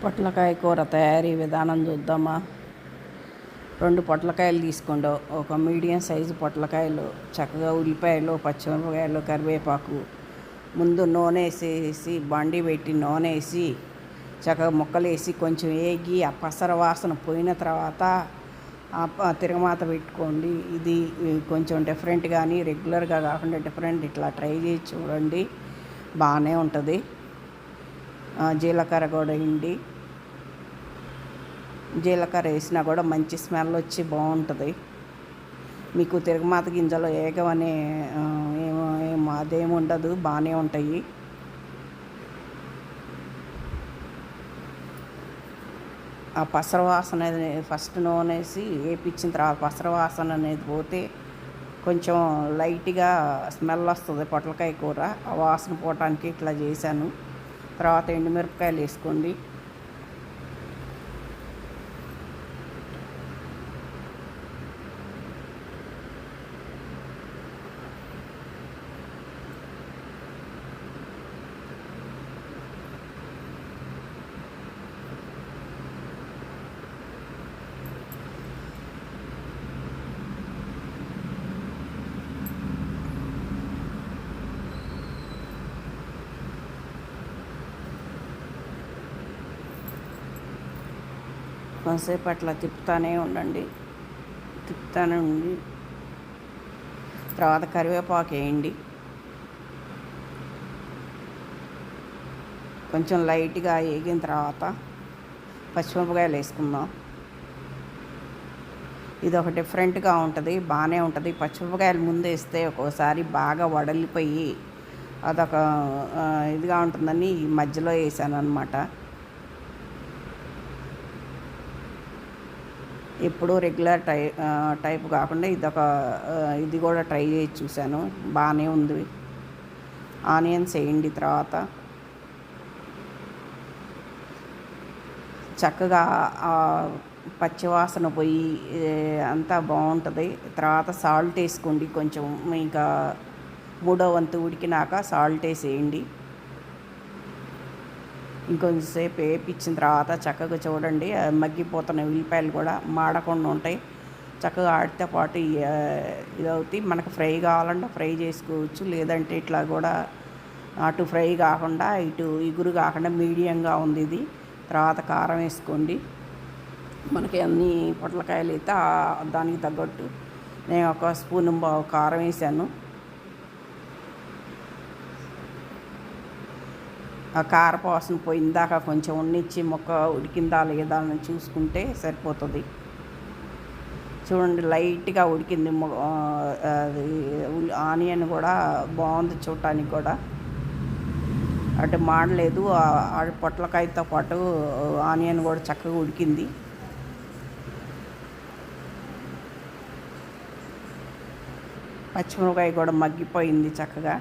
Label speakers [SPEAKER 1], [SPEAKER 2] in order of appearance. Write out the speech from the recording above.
[SPEAKER 1] పొట్లకాయ కూర తయారీ విధానం చూద్దామా. 2 పొట్లకాయలు తీసుకోండి. ఒక మీడియం సైజు పొట్లకాయలు, చక్కగా ఉల్లిపాయలు, పచ్చిమిరపకాయలు, కరివేపాకు. ముందు నూనె వేసేసి బండి పెట్టి నూనె వేసి చక్కగా ముక్కలు వేసి కొంచెం వేగి ఆ పసర వాసన పోయిన తర్వాత తిరగమాత పెట్టుకోండి. ఇది కొంచెం డిఫరెంట్, కానీ రెగ్యులర్గా కాకుండా డిఫరెంట్, ఇట్లా ట్రై చేసి చూడండి, బాగానే ఉంటుంది. జీలకర్ర కూడా వేయండి. జీలకర్ర వేసినా కూడా మంచి స్మెల్ వచ్చి బాగుంటుంది. మీకు తిరగమాత గింజలు ఏగమనే అదేమి ఉండదు, బాగానే ఉంటాయి. ఆ పసర వాసన అనేది ఫస్ట్ నూనె వేసి వేపించిన తర్వాత పసర వాసన అనేది పోతే కొంచెం లైట్గా స్మెల్ వస్తుంది పొట్లకాయ కూర. ఆ వాసన పోవటానికి ఇట్లా చేశాను. తర్వాత ఎండుమిరపకాయలు వేసుకోండి. కొంతసేపు అట్లా తిప్పుతానే ఉండండి. తర్వాత కరివేపాకు వేయండి. కొంచెం లైట్గా వేగిన తర్వాత పచ్చిమిరపకాయలు వేసుకుందాం. ఇది ఒక డిఫరెంట్గా ఉంటుంది, బాగానే ఉంటుంది. పచ్చిమిరపకాయలు ముందు వేస్తే ఒక్కోసారి బాగా వడలిపోయి అదొక ఇదిగా ఉంటుందని ఈ మధ్యలో వేసాను అన్నమాట. ఎప్పుడూ రెగ్యులర్ టైప్ కాకుండా ఇది కూడా ట్రై చేసి చూశాను, బాగానే ఉంది. ఆనియన్స్ వేయండి. తర్వాత చక్కగా పచ్చివాసన పోయి అంతా బాగుంటుంది. తర్వాత సాల్ట్ వేసుకోండి. కొంచెం ఇంకా 3వ వంతు ఉడికినాక సాల్ట్ వేసేయండి. ఇంకొంచెంసేపు వేపించిన తర్వాత చక్కగా చూడండి, మగ్గిపోతున్న ఉల్లిపాయలు కూడా మాడకుండా ఉంటాయి. చక్కగా ఆడితే పాటు ఇది అవుతాయి. మనకు ఫ్రై కావాలంటే ఫ్రై చేసుకోవచ్చు, లేదంటే ఇట్లా కూడా అటు ఫ్రై కాకుండా ఇటు ఇగురు కాకుండా మీడియంగా ఉంది ఇది. తర్వాత కారం వేసుకోండి. మనకి అన్ని పొట్లకాయలు అయితే దానికి తగ్గట్టు నేను 1 స్పూన్ కారం వేసాను. ఆ కారపాసం పోయిందాక కొంచెం ఉన్నిచ్చి మొక్క ఉడికిందా లేదా అని చూసుకుంటే సరిపోతుంది. చూడండి, లైట్గా ఉడికింది. ఆనియన్ కూడా బాగుంది చూడటానికి కూడా, అటు మాడలేదు. పొట్లకాయతో పాటు ఆనియన్ కూడా చక్కగా ఉడికింది. పచ్చిమిరపకాయ కూడా మగ్గిపోయింది చక్కగా.